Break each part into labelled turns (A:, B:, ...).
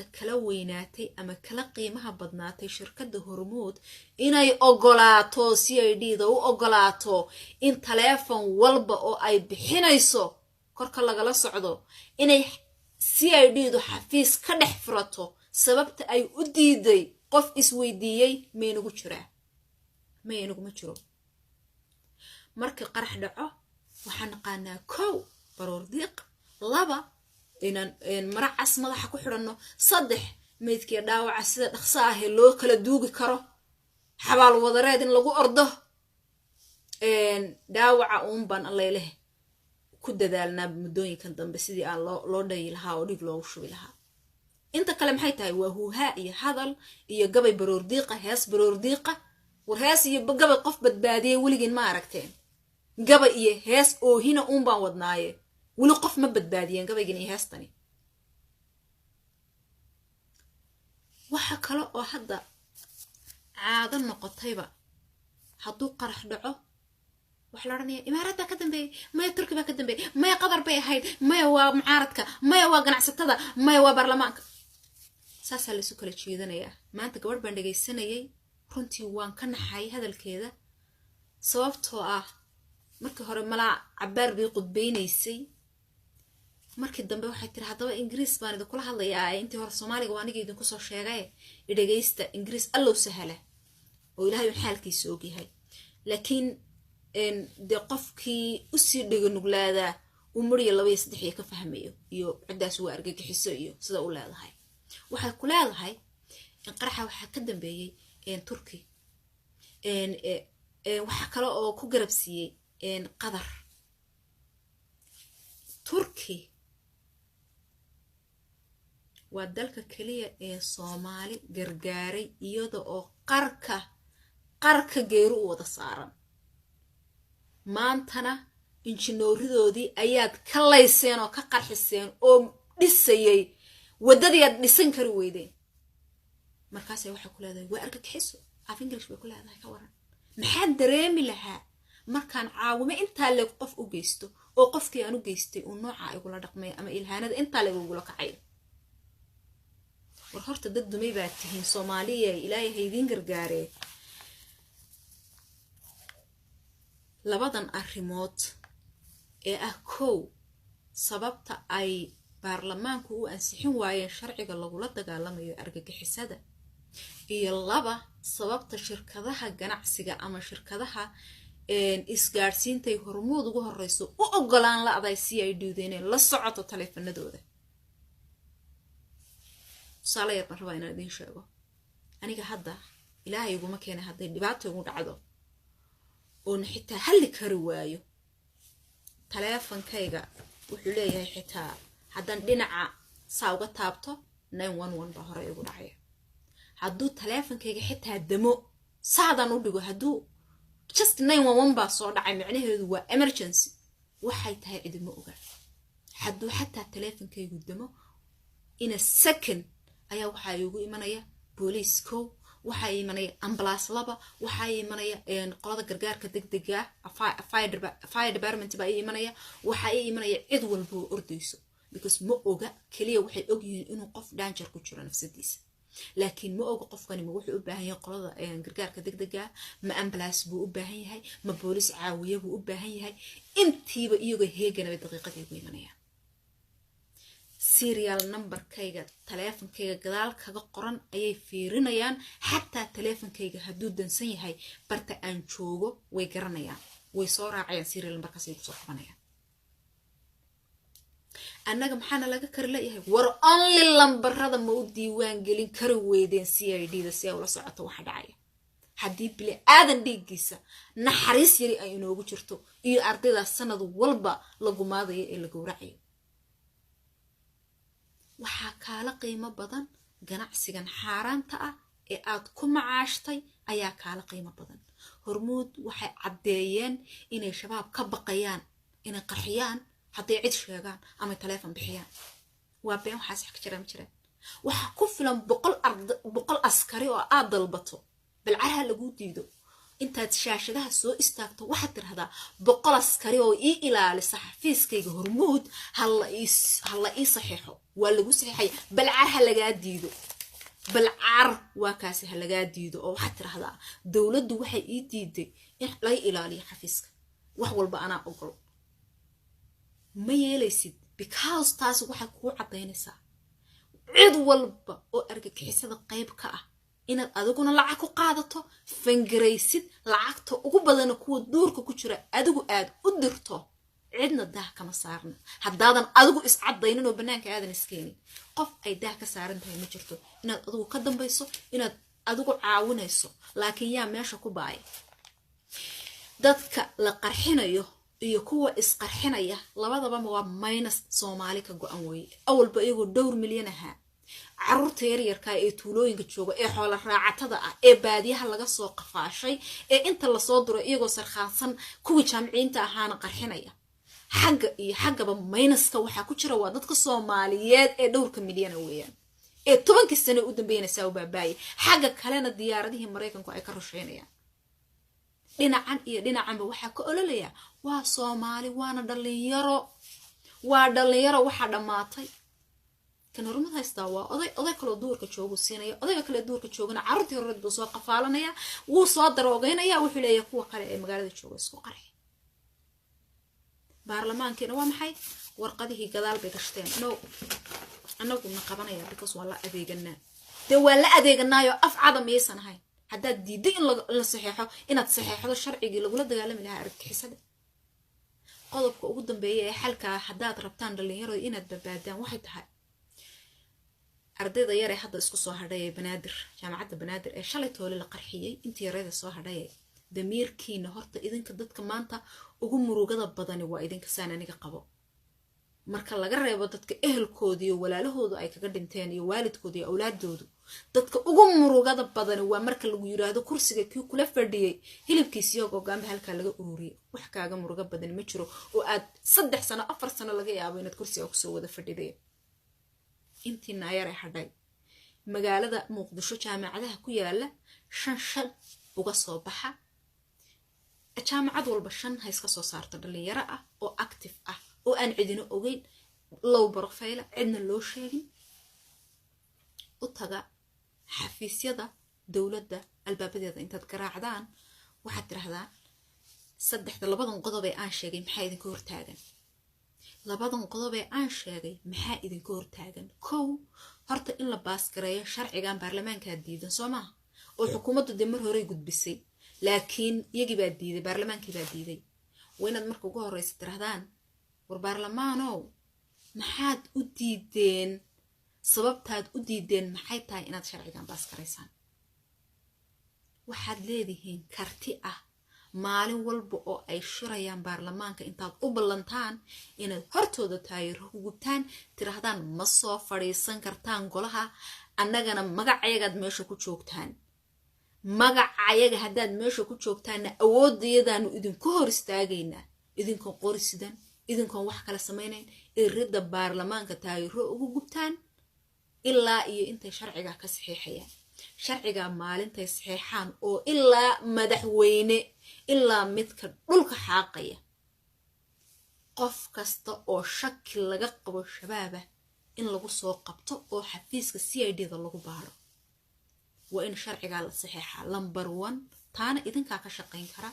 A: maanta kala weynaatay ama kala qiimaha badnaatay shirkadda Hormuud inay ogolaato CID-da u ogolaato in telefoon walba oo ay bixinayso korka lagala socdo inay CID-du xafiis ka dhex furato sababta ay u diiday qof isweydiiyay meenugu jiraa meenuguma jiro markii qarax dhaco waxaan naqaanaa kow baroor diiq laba inaan maracas madaxa ku xidhanno saddex meydkii dhaawaca sida dhaqso ah ee loo kala duugi karo xabaal wadareed in lagu ordo dhaawaca uunbaan alleeleh ku dadaalnaa muddooyinkan dambe sidii aan loo dhayi lahaa oo dhig loogu shubi lahaa inta kale maxay tahay waa huuhaa iyo hadal iyo gabay baroor diiqa hees baroor diiqa war hees iyo gabay qof badbaadiyay weligiin ma aragteen gabay iyo hees oohina uunbaan wadnaaye weli qof ma badbaadiyeen gabaygan iyo heestani waxa kale oo hadda caado noqotayba hadduu qarax dhaco wax la oranayaa imaaraad baa ka dambeeyay maya turki baa ka dambeeyay maya qatar bay ahayd maya waa mucaaradka maya waa ganacsatada maya waa baarlamaanka saasaa laysu kala jeedanayaa maanta gabadh baan dhegaysanayay runtii waan ka naxay hadalkeeda sababtoo ah markii hore malaa cabaar bay qudbaynaysay markii dambe waxay tiri haddaba ingiriis baan idinkula hadlayaa intii hore soomaaliga waa aniga idinku soo sheegay dhegaysta ingiriis allow sahala oo ilaahay uu xaalkiisa ogyahay laakiin de qofkii u sii dhiga nuglaada uu mariyo 2 iyo 3 iyo ka fahmayo iyo cidaas waa argagixiso iyo sida uu leedahay waxay ku leedahay in qaraxa waxa ka dambeeyay turki waxa kale oo ku garabsiiyay qatar turki waa dalka kaliya ee Soomaali gargaaray iyada oo qarka geeru u wada saaran maantana injineeridoodii ayaad ka layseen oo ka qarxiseen oo dhisayay wadadii aad dhisan kari weydeen markaas ay waxa ku leedahay waa argagixiso af English way ku leedahay ka waran maxaa dareemi lahaa markaan caawimo inta leeg qof u geysto oo qofkii aan u geystay uu nooca ay kula dhaqmay ama ilhaanada inta leeg ugu la kacay war horta dad dumay baa tihiin Soomaaliya ilaahay haydin gargaaree labadan arrimood ee ah kow sababta ay baarlamaanku u ansixin waayeen sharciga lagula dagaalamayo argagixisada iyo laba sababta shirkadaha ganacsiga ama shirkadaha isgaarsiintay Hormuud ugu horeyso u ogolaan la aday CID-da inay la socoto taleefanadooda salaayad ma raba inaan idin sheego aniga hadda ilaahay iguma keenay hadday dhibaato ugu dhacdo oo xitaa halli kari waayo taleefankayga wuxuu leeyahay xitaa haddaan dhinaca saa uga taabto 911 baa hore igu dhacay hadduu taleefankayga xitaa damo saadan u dhigo hadduu just 911 baa soo dhacay macnaheedu waa emergency waxay tahay cidimo oga hadduu xataa taleefankaygu damo in a second ayaa waxa igu imanaya booliisko waxa imanaya ambulance laba waxa imanaya qolada gargaarka degdega fire department baa imanaya waxa imanaya cid walba oo ordayso because ma oga kaliya waxay og yihiin inuu qof danger ku jiro nafsadiisa laakiin ma oga qofkani ma wuxuu u baahan yahay qolada gargaarka degdega ma ambulance buu u baahan yahay ma booliis caawiye buu u baahan yahay intiiba iyaga heegana daqiiqadii ugu imanaya serial number kayga taleefankayga gadaal kaga qoran ayay fiirinayaan xataa taleefankayga hadduu dansan yahay barta aan joogo way garanayaan way soo raacayaan serial number kaas ay ku soo qabanayaan annaga maxaana laga kari leeyahay war only lambarada ma u diiwaan gelin kari weydeen CID-da si ay ula socoto waxa dhacaya haddii bile aadan dhiiggiisa naxariis yari ay inoogu jirto iyo ardayda sanad walba lagu maadayo ee lagu raaciyo waxa kaala qiimo badan ganacsigan xaaraanta ah ee aad ku macaashtay ayaa kaala qiimo badan Hormuud waxay cadeeyeen inay shabaab ka baqayaan inay qarxiyaan hadday cid sheegaan ama taleefan bixiyaan waa been waxa sax ka jira waxa ku filan 100 askari oo aad dalbato balcaha lagu diido intaad shaashadaha soo istaagto waxaad tirahdaa 100 askari oo ii ilaalisa xafiiskayga Hormuud halla ii saxiixo waa lagu saxiixay balcar ha lagaa diido balcar waa kaasi ha lagaa diido oo waxaad tirahdaa dawladdu waxay ii diiday in la ilaaliyo xafiiska wax walba anaa ogol ma yeelaysid because taas waxay ku cadaynaysaa cid walba oo argagixisada qayb ka ah inaad adiguna lacag ku qaadato fangaraysid lacagta ugu badan kuwa duurka ku jira adigu aad u dirto cidna daah kama saarna haddaadan adigu is cadaynin oo banaanka aadan iskeenin qof ay daah ka saaran tahay ma jirto inaad adigu ka dambayso inaad adigu caawinayso laakiin yaa meesha ku baay dadka la qarxinayo iyo kuwa isqarxinaya labadaba waa minus Soomaali ka go'an way awalba iyagu 2 milyan aha carruurta yaryarka ee tuulooyinka jooga ee xoolo raacatada ah ee baadiyaha laga soo qafaashay ee inta la soo diro iyagoo sarxaansan kuwii jaamiciinta ahaana qarxinaya xagga iyo xaggaba minuska waxa ku jira waa dadka Soomaaliyeed ee 2 milyan weeyaan ee 10 sano u dambeynaysa oo baabaay xagga kalena diyaaradihii Mareykanku ay ka rusheynayaan dhinacan iyo dhinacanba waxa ka ololaya waa Soomaali waana dhalinyaro waxa dhamaatay kan Hormuud haysta waa oday kale duurka joogo siinaya odayga kale duurka joogana carruurtii hore buu soo qafaalanaya wuu soo daroogeynaya wuxuu leeyahay kuwa kale ee magaalada jooga isku qarxi baarlamaankeena waa maxay warqadihii gadaal bay gashteen no anagu ma qabanaya because waa la adeeganaayo af cadam yeesan ahay haddaad diiday in la saxeexo inaad saxeexdo sharcigii lagula dagaalami lahaa argagixisada qodobka ugu dambeeya ee xalka haddaad rabtaan dhalinyaro inaad badbaadaan waxay tahay ardayda yar ee hadda isku soo hadhay Banaadir jaamacadda Banaadir ee shalay toole la qarxiyay intii yarada soo hadhay damiirkiina horta idinka dadka maanta ugu murugada badan waa idinka saan aniga qabo marka laga reebo dadka ehelkoodii iyo walaalahoodu ay kaga dhinteen iyo waalidkoodii iyo awlaadoodu dadka ugu murugada badan waa marka lagu yiraahdo kursiga kii kula fadhiyay hilibkiisa iyo go'aanba halka laga ururiyay wax kaaga muruga badan ma jiro oo aad 3 sano 4 sano laga yaabo inaad kursiga ku soo wada fadhiday intii naayar ay hadhay magaalada Muqdisho jaamacadaha ku yaala 5 uga soo baxa jaamacad walba 5 hayska soo saarto dhalinyaro ah oo active ah oo aan cidina ogeyn low profile cidna loo sheegin u taga xafiisyada dawladda albaabadeeda intaad garaacdaan waxaad tirahdaan labadan qodob ee aan sheegay maxay idinka hortaagan labadan qodob ee aan sheegay maxaa idinka hortaagan kow horta in la baas gareeyo sharcigan baarlamaanka diidan Soomaa oo xukuumaddu de mar hore gudbisay laakiin iyagii baa diiday baarlamaankii baa diiday waynaad marka ugu horeysa tirahdaan war baarlamaano maxaad u diideen sababtaad u diideen maxay tahay inaad sharcigan baas gareysaan waxaad leedihiin karti ah maalin walba oo ay shirayaan baarlamaanka intaad u ballantaan inaad hortooda taageero ku gubtaan tirahdaan ma soo fadhiisan kartaan golaha annagana magacayaga meesha ku joogtaan magacayaga haddaad meesha ku joogtaana awoodayadaanu idinku hor istaagaynaa idinkoon qorisidan idinkoon wax kala samaynayn irida baarlamaanka taageero ugu gubtaan ilaa iyo intay sharciga ka saxiixayaan sharciga maalintay saxiixaan oo ilaa madaxweyne ilaa midka dhulka xaaqaya qof kasta oo shaki laga qabo shabaaba in lagu soo qabto oo xafiiska CID-da lagu baaro waa in sharciga la saxiixaa number 1 taana idinka ka shaqeyn kara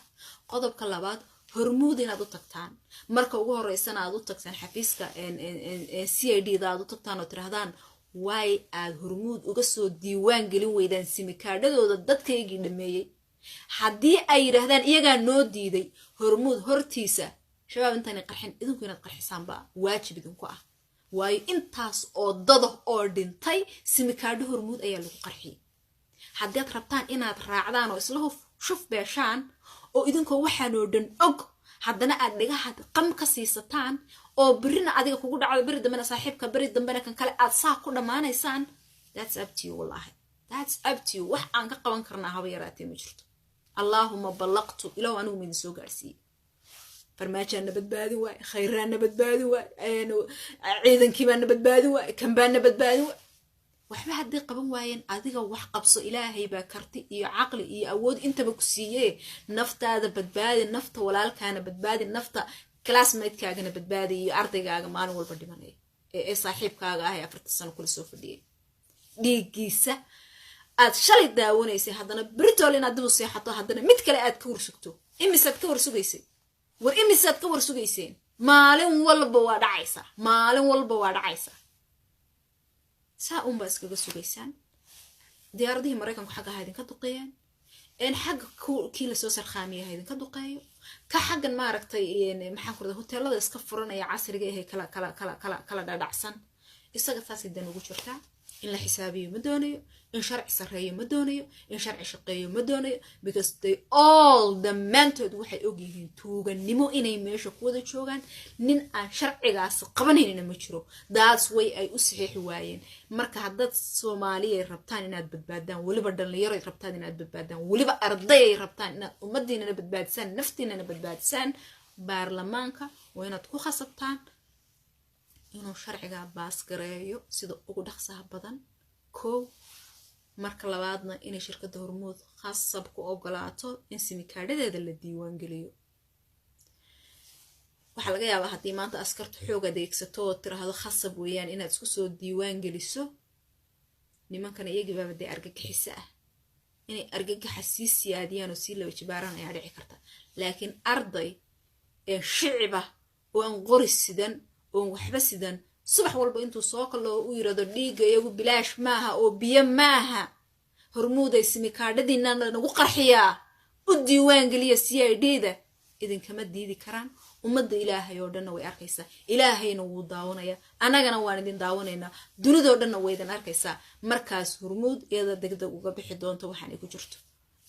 A: qodobka labaad Hormuud inaad u tagtaan marka ugu horeysana aad u tagtaan xafiiska CID-da aad u tagtaan oo tirahdaan way aad Hormuud uga soo diiwaan gelin weydaan simikaadhadooda dadkaygii dhameeyay haddii ay yiraahdaan iyaga noo diiday Hormuud hortiisa shabaab intaan qarxin idinku inaad qarxisaan ba waajib idinku ah waayo intaas oo dado oo dhintay simikaadho Hormuud ayaa lagu qarxiyay haddii aad rabtaan inaad raacdaan oo isla shuf beeshaan oo idinku waxaan oo dhan og haddana aad dhigaha qam ka siisataan oo birina adiga kugu dhacdo biri dambana saaxiibka biri dambana kan kale aad saa ku dhamaanaysaan that's up to you wallahi that's up to you wax aan ka qaban karnaa haba yaraatee ma jirto allahumma ballaqtu ila anu min soo gaarsiin farmaajo nabadbaadin waay khayran nabadbaadin waay ciidankii baa nabadbaadin waay kan baa nabadbaadin waay waxba haddii qaban waayeen adiga wax qabso ilaahay baa karti iyo caqli iyo awood intaba ku siiyee naftaada badbaadi nafta walaalkaana badbaadi nafta classmatekaagana badbaadi iyo ardaygaaga maalin walba dhimanaya ee saaxiibkaaga ah ee 40 sano kula soo fadhiyay dhiiggiisa aad shalay daawanaysay haddana britol inaad dib u seexato haddana mid kale aad ka warsugto imisaad ka warsugaysay war imisaad ka warsugayseen maalin walba waa dhacaysa saa un baa iskaga sugaysaan diyaaradihii maraykanku xagga ha idinka duqeeyaan xagga kii lasoo sarkhaamiya ha idinka duqeeyo ka xaggan maaragtay maxaan ku radaa hoteelada iska furanaya casriga ahee kala dhadhacsan isaga taasay dan ugu jirtaa in la xisaabiyo ma doonayo in sharci sarreeyo ma doonayo in sharci shaqeeyo ma doonayo because they all dhammaantood waxay ogyihiin tuuganimo inay meesha ku wada joogaan nin aan sharcigaas qabanayna ma jiro that's way ay u saxiixi waayeen marka haddaad Soomaaliya rabtaan inaad badbaadaan waliba dhalinyaro ay rabtaan inaad badbaadaan waliba arday ay rabtaan inaad ummadiinana badbaadisaan naftiinana badbaadisaan baarlamaanka waa inaad ku khasabtaan inuu sharciga baas gareeyo sida ugu dhaqsaha badan koow marka labaadna inay shirkadda Hormuud khasab ku ogolaato in simikaadhadeeda la diiwaan geliyo waxa laga yaabaa haddii maanta askartu xoog adeegsato oo tiraahdo khasab weeyaan inaad isku soo diiwaan geliso nimankana iyagii baaba dee argagixisa ah inay argagaxa sii siyaadiyaan oo sii laba jibaaran ayaa dhici karta laakiin arday ee shiciba oo aan qori sidan oo waxba sidan subax walba intuu soo kalo u yiraahdo dhiiga iyagu bilaash maaha oo biyo maaha Hormuud ay simikaadhadiina nagu qarxiyaa u diiwaan geliya CID-da idinkama diidi karaan ummadda ilaahay oo dhan way arkaysaa ilaahayna wuu daawanaya anagana waan idin daawanaynaa dunidoo dhan way idin arkaysaa markaas Hormuud iyada degdeg uga bixi doonto waxaan ay ku jirto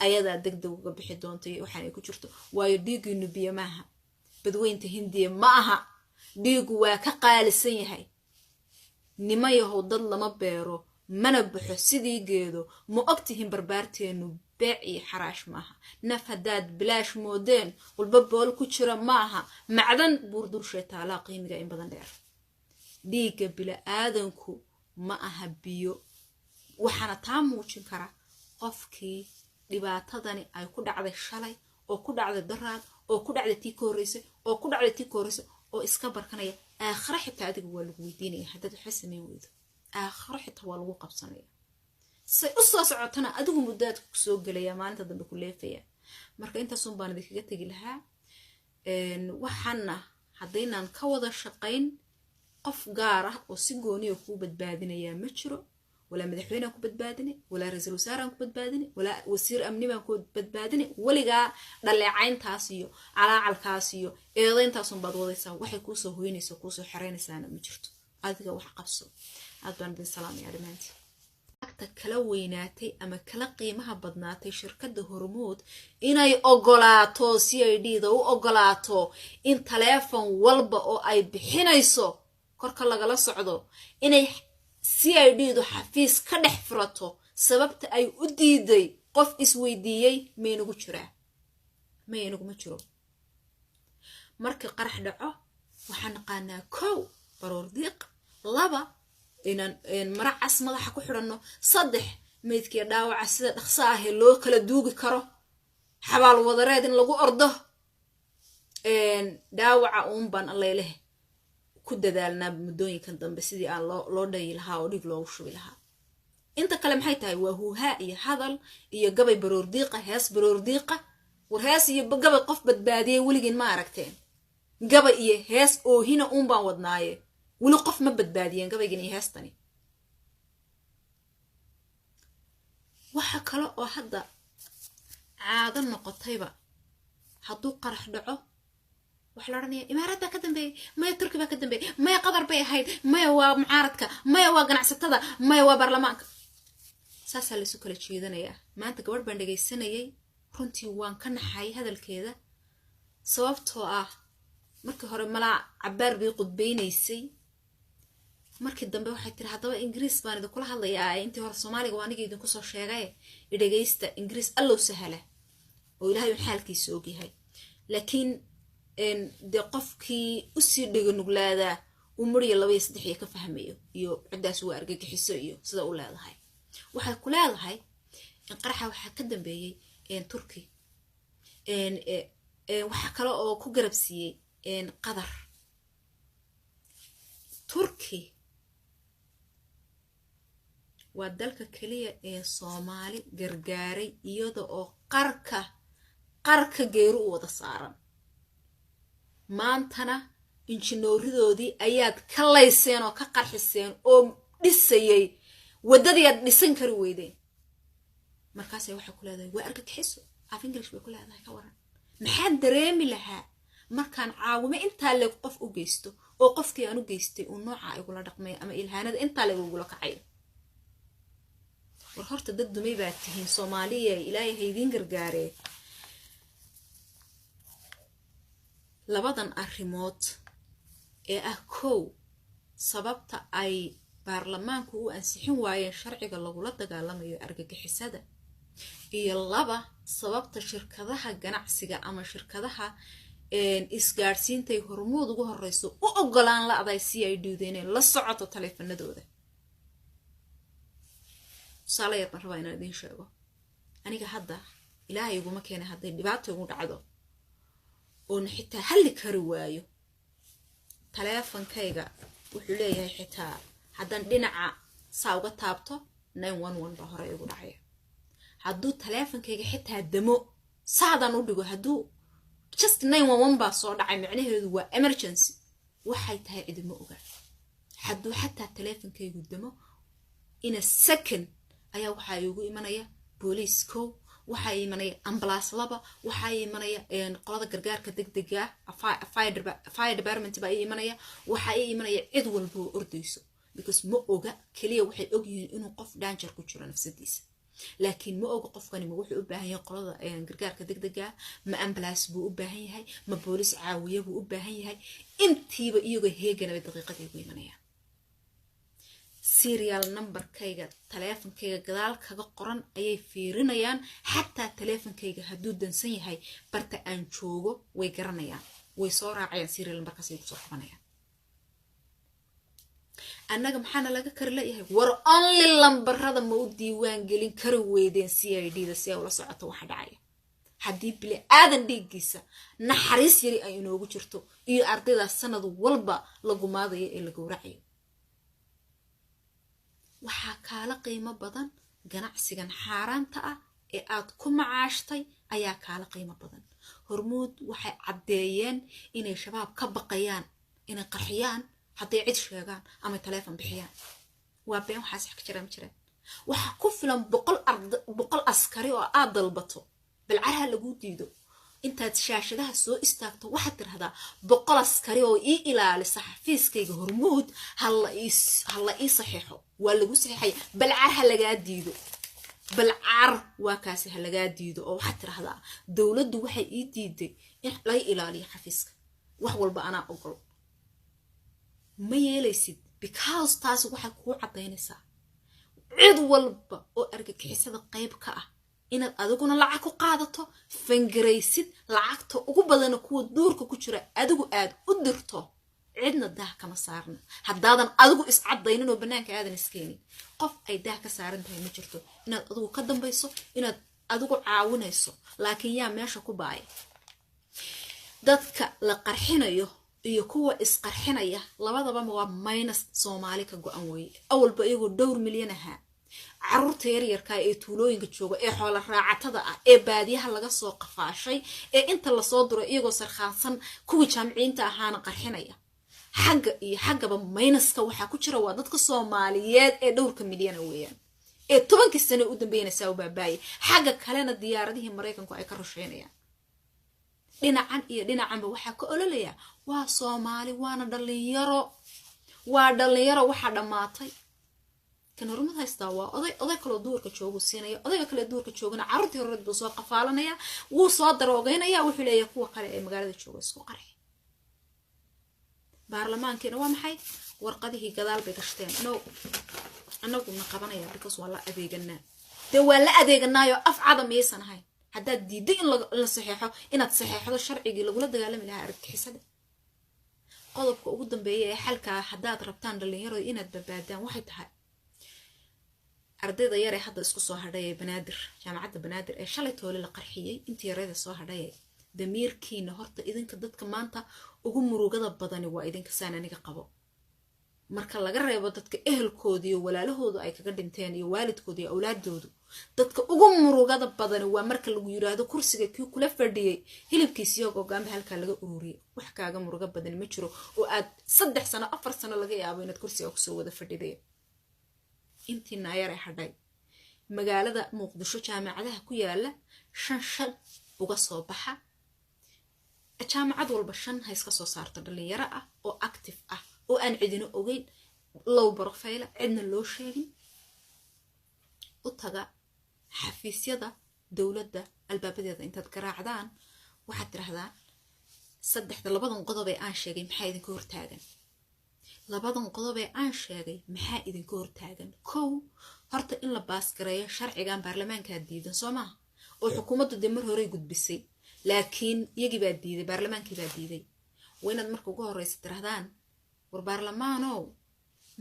A: ayada degdeg uga bixi doonto waxaan ay ku jirto waayo dhiiginu biyo maaha badweynta Hindiya maaha dhiigu waa ka qaalisan yahay nimayahow dad lama beero mana baxo sidii geedo ma ogtihiin barbaarteenu beec iyo xaraash maaha naf haddaad bilaash moodeen walba bool ku jira maaha macdan buurdurshay taalaa qiimiga in badan dheer dhiigga bila'aadanku ma aha biyo waxaana taa muujin kara qofkii dhibaatadani ay ku dhacday shalay oo ku dhacday daraad oo ku dhacday tii kooreysa oo iska barkanaya aakhira xitaa adiga waa lagu weydiinaya haddaad waxa sameyn weydo aakhira xitaa waa lagu qabsanaya say u soo socotana adigu muddaad ku soo gelaya maalinta dambe ku leefaya marka intaasun baan idinkaga tegi lahaa waxaana haddaynaan ka wada shaqayn qof gaar ah oo si gooniya kuu badbaadinaya ma jiro ولا مدحوينك بدبادني ولا رئيس الوزراء بدبادني ولا وزير أمني بانكو بدبادني ولقى دلعين تاسيو على الكاسيو إيضين تاسون بدوضيسا وحي كوسو هوينيسو كوسو حرينيسا أنا مجرتو هذا واحد قبصو أدوان بن سلام يا رمانتي أكتا كلاويناتي أما كلا قيمها بدناتي شركة هرمود إناي أغلاتو CID دو أغلاتو إن تليفون والبا أو أي بحينيسو كوركا لغلا سعودو إناي CID دو حفيز كدح فراتو سببت أي أديدي قف إسويديي مينوغو جرا مينوغو مجرو مركي قرح دعو وحنقانا كو برور ديق لابا إن مرعس مضحا كحرانو صدح ميدكي داوع سيدا دخصاهي لو كلا دوغي كارو حبال وضرادين لغو أرضه إن داوع أمبان الله إله كده دالنا بمدوني كان دنب سيدي آن لو داي لها وديق لو شوي لها انت كلام حيتاي وهو هائي هذا إيا قبي برور ديقة هاس برور ديقة ورهاس إيا قبي قف بدبادية وليقين ما عركتين قبي إيا هاس أو هنا أمبان ودناي ولو قف ما بدبادية قبي جيني هاس تاني waxa kale oo hadda caado noqotayba hadduu qarax dhaco waxa la oranayaa imaaraadda ka dambeeyay maya turki baa ka dambeeyay maya qatar bay ahayd maya waa mucaaradka maya waa ganacsatada maya waa baarlamaanka saasa la isu kala jeedanayaa maanta gabadh baan dhageysanayay runtii waan ka naxay hadalkeeda sababtoo ah markii hore malaa cabaar bay qudbeynaysay markii dambe waxay tiri hadaba ingiriis baan idin kula hadlayaa intii hore Soomaaliga waan aniga idin ku soo sheegay dhageysta ingiriis allow sahala oo ilaahay xaalkiisa og yahay laakiin de qofkii u sii dhigo nuglaada umriya 2 3 ka fahmayo iyo cidaas waa argagixiso iyo sida u leedahay waxa ku leedahay in qaraxa waxa ka dambeeyay Turki waxa kale oo ku garabsiiyay Qatar Turki waa dalka kaliya ee Soomaali gargaaray iyada oo qarka geeru wada saaran maantana injineeridoodii ayaad ka layseen oo ka qarxiseen oo dhisayay wadadii aad dhisan kari weydeen markaas ay waxa ku leedahay waa argagixiso af English way ku leedahay ka waran maxaan dareemi lahaa markaan caawimo inta leeg qof u geysto oo qofkii aan u geystay uu nooca ay kula dhaqmay ama ilhaanada inta leeg ugu la kacay war horta dad dumay baa tihiin Soomaaliya ilaahay haydin gargaaree labadan arrimood ee ah kow sababta ay baarlamaanku u ansixin waayeen sharciga lagula dagaalamayo argagixisada iyo laba sababta shirkadaha ganacsiga ama shirkadaha isgaarsiinta ay hormuud ugu horeyso u ogolaan la aday si ay duudeeneen la socoto taleefanadooda salaayad ma rabaa inaan idin sheego aniga hadda ilaahay iguma keenay hadday dhibaato ugu dhacdo oo xitaa halli kari waayo taleefankayga wuxuu leeyahay xitaa haddaan dhinaca saa uga taabto 911 baa hore igu dhacaya hadduu taleefankayga xitaa damo saadan u dhigo hadduu just 911 baa soo dhacay macnaheedu waa emergency waxay tahay idimo oga hadduu xataa taleefankaygu damo in a second ayaa waxa igu imanaya police ko waxa imanaya ambulance laba waxa imanaya qolada gargaarka degdega fire department baa imanaya waxa imanaya cid walba oo ordayso because ma oga kaliya waxay og yihiin inuu qof danger ku jiro nafsadiisa laakiin ma oga qofkani ma wuxuu u baahan yahay qolada gargaarka degdega ma ambulance buu u baahan yahay ma police caawiye buu u baahan yahay intiiba iyaga heeganaba daqiiqad ay ku imanayaan serial number kayga taleefankayga gadaal kaga qoran ayay fiirinayaan xataa taleefankayga hadduu dansan yahay barta aan joogo way garanayaan way soo raacayaan serial numberkaas ay ku soo qabanayaan annaga maxaana laga kari leeyahay war only lambarada ma u diiwaan gelin kari weydeen CID-da si ay ula socoto waxa dhacaya haddii bili aadan dhiiggiisa naxariis yari ay inoogu jirto iyo ardayda sanad walba lagu maadayo ee la gowracayo waxa kala qiimo badan ganacsigan xaaraanta ah ee aad ku macaashtay ayaa kala qiimo badan hormuud waxay cadeeyeen inay shabaab ka baqayaan inay qarxiyaan hadday cid sheegaan ama taleefan bixiyaan waa been waxa sax ka jiraan waxa ku filan 100 askari oo aad dalbato bal caraha lagu diido intaad shaashadaha soo istaagto waxa tirahdaa 100 askari oo ii ilaalisa xafiiskayga hormuud halla ii saxiixo waa lagu saxiixay bal caraha laga diido bal car waa kaasi laga diido oo waxa tirahdaa dawladdu waxay ii diiday in la ilaaliyo xafiiska wax walba ana ogol ma yeelaysid because taas waxa ku cadeynaysaa cid walba oo argagixisada qayb ka ah inaad adiguna lacag ku qaadato fangaraysid lacagta ugu badan kuwa duurka ku jira adigu aad u dirto cidna daa kama saarna haddaadan adigu is cadaynin oo banaanka aadan iskeenin qof ay daa ka saaran tahay ma jirto inaad adigu ka dambayso inaad adigu caawinayso laakiin yaa meesha ku baay dadka la qarxinayo iyo kuwa isqarxinaya labadaba waa minus Soomaali ka go'an way awalba iyagu 2 milyan aha carruurta yaryarka ee tuulooyinka jooga ee xoolo raacatada ah ee baadiyaha laga soo qafaashay ee inta la soo diro iyagoo sarxaansan kuwi jaamiciinta ahaana qarxinaya xagga iyo xaggaba minuska waxa ku jira waa dadka Soomaaliyeed ee 2 milyan weeyaan ee 10 sano u dambeynaysa u baabaay xagga kalena diyaaradihii Mareykanku ay ka rusheynayaan dhinacan waxa ka ololaya waa Soomaali waana dhalinyaro waxa dhamaatay kan hormad haysta waa oday kale duurka joogo siinaya odayga kale duurka joogana carruurtii hore buu soo qafaalanaya wuu soo daroogeynaya wuxuu leeyahay kuwa kale ee magaalada jooga isku qarxi baarlamaankeena waa maxay warqadihii gadaal bay gashteen anagu ma qabanaya because waa la adeeganaa de waa la adeeganaayo af cadam yeesan ahay haddaad diiday in la saxeexo inaad saxeexdo sharcigii lagula dagaalami lahaa argagixisada qodobka ugu dambeeya ee xalka haddaad rabtaan dhalinyarada inaad badbaadaan waxay tahay ardayda yar ee hadda isku soo hadhay ee banaadir jaamacadda banaadir ee shalay toole la qarxiyey intii yarayda soo hadhay damiirkiina horta idinka dadka maanta ugu murugada badani waa idinka saan aniga qabo marka laga reebo dadka ehelkooda iyo walaalahoodu ay kaga dhinteen iyo waalidkooda iyo awlaadoodu dadka ugu murugada badani waa marka lagu yiraahdo kursiga kii kula fadhiyay hilibkiisa iyo go'aanba halka laga ururiyay wax kaaga muruga badan ma jiro oo aad 3 sano 4 sano laga yaabo inaad kursiga ku soo wada fadhiday intii naayar ay hadhay magaalada muqdisho jaamacadaha ku yaala 5 uga soo baxa jaamacad walba 5 ha iska soo saarto dhalinyaro ah oo active ah oo aan cidina ogeyn low profile cidna loo sheegin u taga xafiisyada dawladda albaabadeeda intaad garaacdaan waxaad tirahdaan labadan qodob ee aan sheegay maxaa idinka hortaagan labadan qodob ee aan sheegay maxaa idinka hortaagan kow horta in la baas gareeyo sharcigan baarlamaanka diidan Soomaa oo xukuumaddu mar hore gudbisay laakiin iyagii baa diiday baarlamaankii baa diiday waynaad marka ugu horeysa tirahdaan war baarlamaanow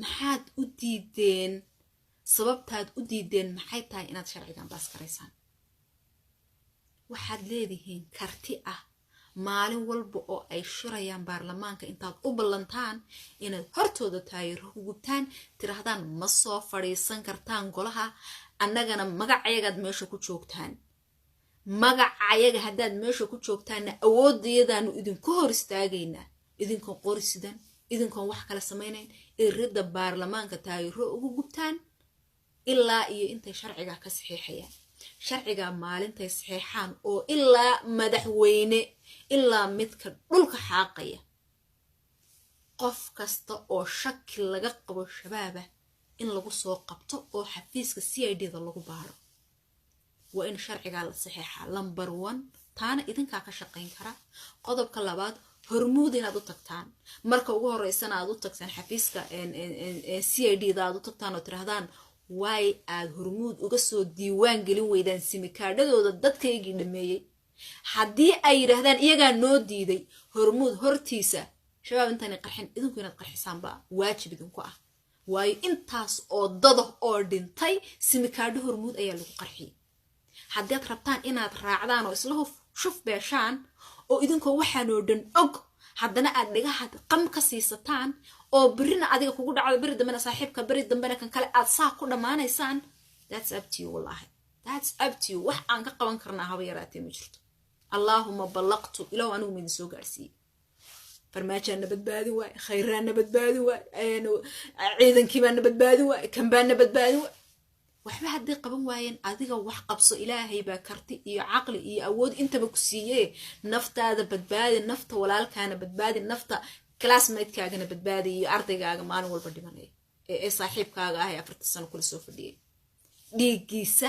A: maxaad u diideen sababtaad u diideen maxay tahay inaad sharcigan baas gareysaan waxaad leedihiin karti ah maalin walba oo ay shirayaan baarlamaanka intaad u ballantaan inaad hortooda taageero ku gubtaan tirahdaan ma soo fadhiisan kartaan golaha annagana magacayaga meesha ku joogtaan magacayaga haddaad meesha ku joogtaanna awoodayadaanu idinku hor istaagaynaa idinkoon qorisidan idinkoon wax kala samaynayn irida baarlamaanka taageero ugu gubtaan ilaa iyo intay sharciga ka saxiixayaan sharciga maalintay saxiixaan oo ilaa madaxweyne ilaa midka dhulka xaaqaya qof kasta oo shaki laga qabo shabaaba in lagu soo qabto oo xafiiska CID-da lagu baaro waa in sharciga la saxiixaa number 1 taana idinka ka shaqeyn kara qodobka labaad hormuud inaad u tagtaan marka ugu horeysana aad u tagtaan xafiiska CID-da aad u tagtaan oo tirahdaan way aad hormuud uga soo diiwaan gelin weydaan simikaadhadooda dadkaygii dhameeyay haddii ay yiraahdaan iyaga noo diiday hormuud hortiisa shabaab intaan qarxin idinku inaad qarxisaan ba waajib idinku ah way intaas oo dad oo dhintay simikaadho hormuud ayaa lagu qarxiyay haddii aad rabtaan inaad raacdaan oo isla shuf beeshaan oo idinku waxaan oo dhan og haddana aad dhigaha qam ka siisataan oo birina adiga kugu dhacdo biri dambana saaxiibka biri dambana kan kale aad saa ku dhamaanaysaan that's up to you wallahi that's up to you wax aan ka qaban karnaa haba yaraatee ma jirto allahumma ballaqtu ilaw anigu mid soo gaarsiiyay farmaajana badbaadi waay khayraana badbaadi waay ciidankii baan badbaadi waay kan baan badbaadi waay waxba hadii qaban waayeen adiga wax qabso ilaahay baa karti iyo aqli iyo awood intaba ku siiyay naftaada badbaadi nafta walaalkaana badbaadi nafta classmate-kaagana badbaadi iyo ardaygaaga maalin walba dhimanay ee saaxiibkaaga ah ee 40 sano kula soo fadhiyay dhiigiisa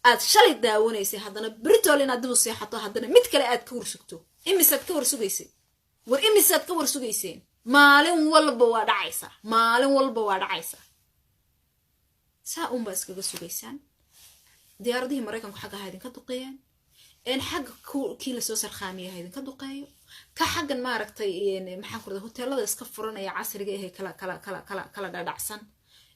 A: aad shalay daawanaysay haddana britol inaad dib u seexato haddana mid kale aad ka warsugto imisaad ka warsugaysay war imisaad ka warsugayseen maalin walba waa dhacaysa saa baa iskaga sugaysaan diyaaradihii Mareykanku xagga haydin ka duqeeyeen in xagga kii la soo sarqaamiyay haydin ka duqeeyo ka xaggan maaragtay maxaan ku radaa hoteelada iska furanaya casriga ee kala dhacsan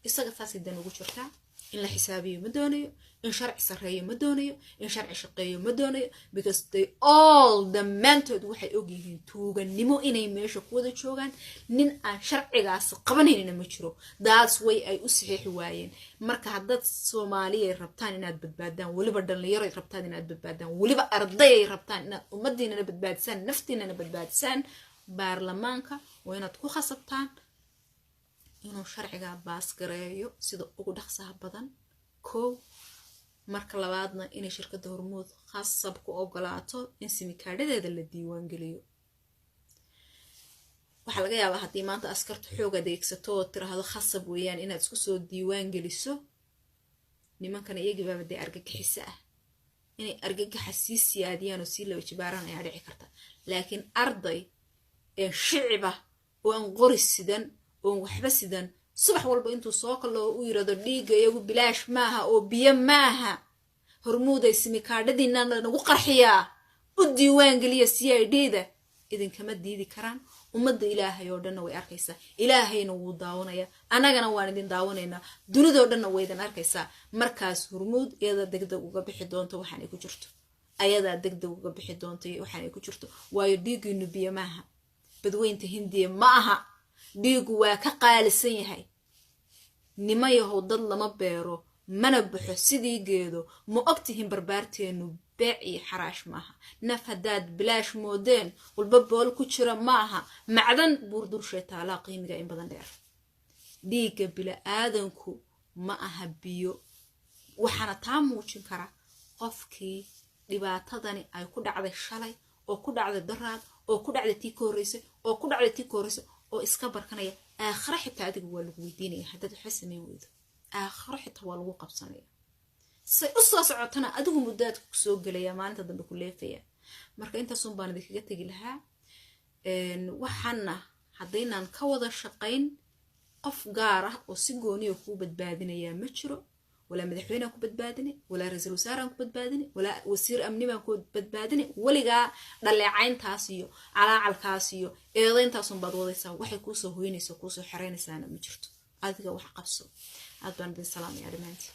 A: isaga taasi dan ugu jirtaa in la xisaabiyo ma doonayo in sharci sareeyo ma doonayo in sharci shaqeeyo ma doonayo because they all the mentored waxay og yihiin tuuganimo inay meesha ku wada joogaan nin aan sharcigaas qabanayna ma jiro that's way ay u saxiix waayeen marka hadad Soomaaliyeed rabtaan inaad badbaadaan waliba dhalinyaro rabtaan inaad badbaadaan waliba arday rabtaan inaad ummadiina badbaadisaan naftiina badbaadisaan baarlamaanka waa inaad ku khasabtaan inuu sharciga baas gareeyo sida ugu dhaqsaha badan koow marka labaadna in shirkadda hormuud khasab ku ogolaato in simikaadhadeeda la diiwaan geliyo waxa laga yaabaa hadii maanta askartu xoog adeegsato oo tiraahdo khasab weeyaan inaad isku soo diiwaan geliso nimankan iyaga baa baday argagixisa ah inay argagaxa siyaadiyaan oo si loo jibaaran ay dhici karta laakiin arday ee shicib ah oo aan qoris sidan oo waxba sidan subax walba intuu soo kalo u yiraahdo dhiiga iyagu bilaash maaha oo biyo maaha hormuud ay simikaadhadiina nagu qarxiyaa u diiwaan geliya CID-da idinkama diidi karaan ummadda ilaahay oo dhanna way arkaysaa ilaahayna wuu daawanaya annagana waan idin daawanaynaa dunidoo dhanna way idin arkaysaa markaas Hormuud iyada degdeg uga bixi doonto waxaan ay ku jirto ayadaa degdeg uga bixi doonto waxaan ay ku jirto waayo dhiiggiinu biyo maaha badweynta Hindiya ma aha dhiigu waa ka qaalisan yahay nimayahow dad lama beero mana baxo sidii geedo ma ogtihiin barbaarteenu beec iyo xaraash maaha naf hadaad bilaash moodeen walba bool ku jira maaha macdan buurdulshay taalaa qiimiga in badan dheer dhiigga bila aadanku ma aha biyo waxaana taa muujin kara qofkii dhibaatadani ay ku dhacday shalay oo ku dhacday daraad oo ku dhacday tii ka horreysay oo ku dhacday tii ka horreysay oo iska barkanaya aakhira xitaa adigu waa lagu weydiinaya haddaad waxa sameyn weydo aakhira xitaa waa lagu qabsanaya say u soo socotana adigu muddaad ku soo gelaya maalinta dambe ku leefaya marka intaasun baan idinkaga tegi lahaa waxaana haddaynaan ka wada shaqayn qof gaar ah oo si gooniya kuu badbaadinaya ma jiro ولا مدحوينه كو بدبادني ولا رئيس الوزراء كو بدبادني ولا وزير امني ما كو بدبادني ولغا دليعينtaasiyo calaalkaasiyo eedeyntaas baad wadaysaa waxay ku soo hoynaysaa ku soo xareynaysaa ma jirto adiga wax qabso aad baan idin salaamay arimaantii